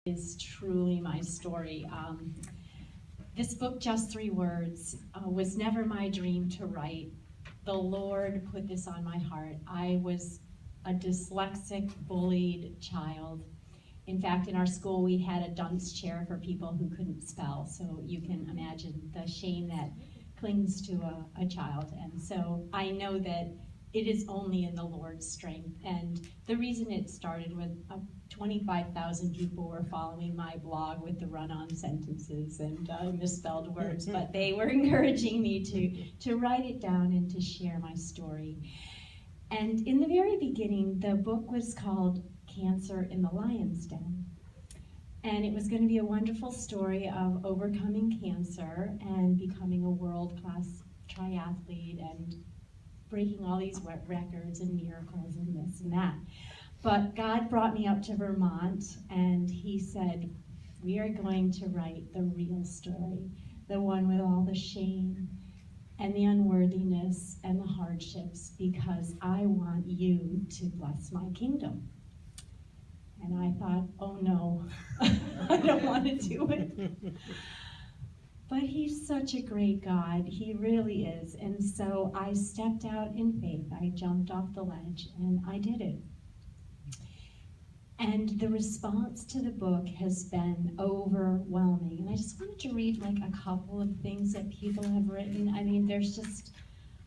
Is truly my story. This book, Just Three Words, was never my dream to write. The Lord put this on my heart. I was a dyslexic, bullied child. In fact, in our school, we had a dunce chair for people who couldn't spell, so you can imagine the shame that clings to a child. And so I know that it is only in the Lord's strength. And the reason it started with 25,000 people were following my blog with the run-on sentences and misspelled words, but they were encouraging me to write it down and to share my story. And in the very beginning, the book was called Cancer in the Lion's Den. And it was going to be a wonderful story of overcoming cancer and becoming a world-class triathlete and breaking all these records and miracles and this and that. But God brought me up to Vermont, and he said, we are going to write the real story, the one with all the shame and the unworthiness and the hardships, because I want you to bless my kingdom. And I thought, oh no, I don't want to do it. But he's such a great God. He really is. And so I stepped out in faith. I jumped off the ledge, and I did it. And the response to the book has been overwhelming. And I just wanted to read like a couple of things that people have written. I mean, there's just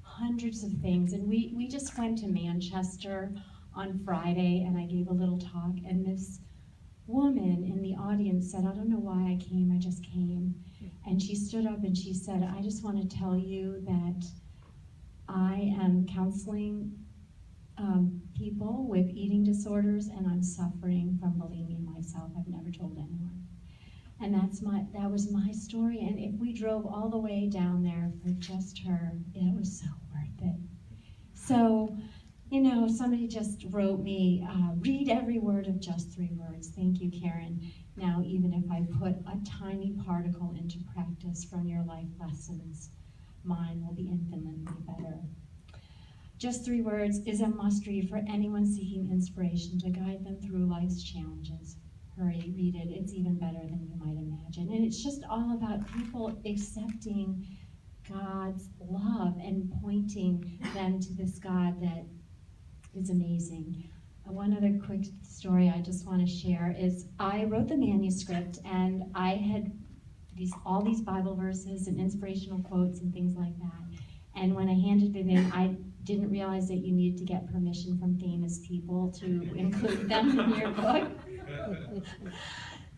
hundreds of things. And we just went to Manchester on Friday, and I gave a little talk. And this woman in the audience said, I don't know why I came, I just came. And she stood up and she said, I just want to tell you that I am counseling people with eating disorders, and I'm suffering from bulimia myself. I've never told anyone. And that was my story. And if we drove all the way down there for just her, it was so worth it. So, you know, somebody just wrote me, read every word of Just Three Words. Thank you, Karen. Now, even if I put a tiny particle into practice from your life lessons, mine will be infinitely better. Just Three Words is a must-read for anyone seeking inspiration to guide them through life's challenges. Hurry, read it. It's even better than you might imagine. And it's just all about people accepting God's love and pointing them to this God that is amazing. One other quick story I just want to share is I wrote the manuscript, and I had all these Bible verses and inspirational quotes and things like that. And when I handed it in, I didn't realize that you needed to get permission from famous people to include them in your book.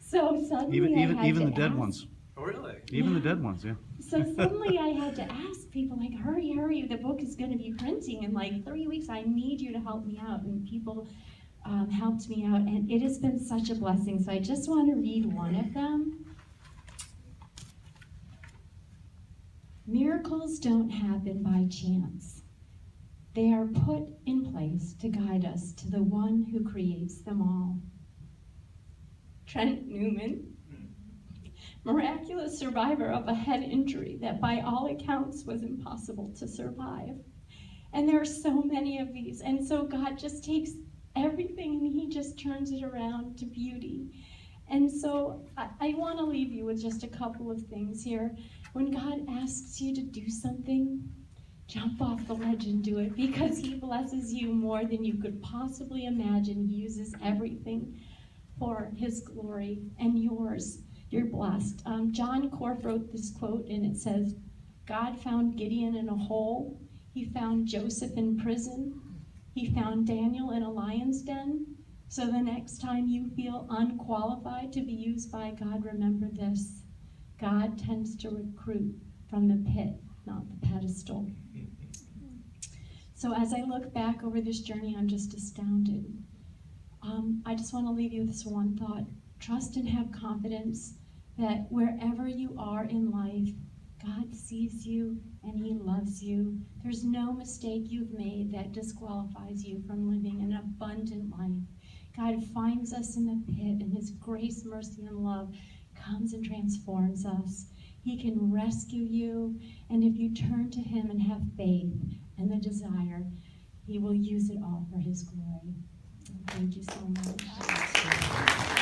So suddenly even the dead ones. Oh, really? Even the dead ones, yeah. So suddenly I had to ask people, like, hurry, the book is going to be printing in like 3 weeks. I need you to help me out. And people helped me out, and it has been such a blessing. So I just want to read one of them. Miracles don't happen by chance. They are put in place to guide us to the one who creates them all. Karen Newman, miraculous survivor of a head injury that by all accounts was impossible to survive. And there are so many of these. And so God just takes everything and he just turns it around to beauty. And so I want to leave you with just a couple of things here. When God asks you to do something, jump off the ledge and do it, because he blesses you more than you could possibly imagine. He uses everything for his glory and yours. You're blessed. John Corf wrote this quote, and it says, God found Gideon in a hole. He found Joseph in prison. He found Daniel in a lion's den. So the next time you feel unqualified to be used by God, remember this. God tends to recruit from the pit, not the pedestal. So as I look back over this journey, I'm just astounded. I just want to leave you with this one thought. Trust and have confidence that wherever you are in life, God sees you and he loves you. There's no mistake you've made that disqualifies you from living an abundant life. God finds us in the pit, and his grace, mercy, and love comes and transforms us. He can rescue you, and if you turn to him and have faith and the desire, he will use it all for his glory. Thank you so much.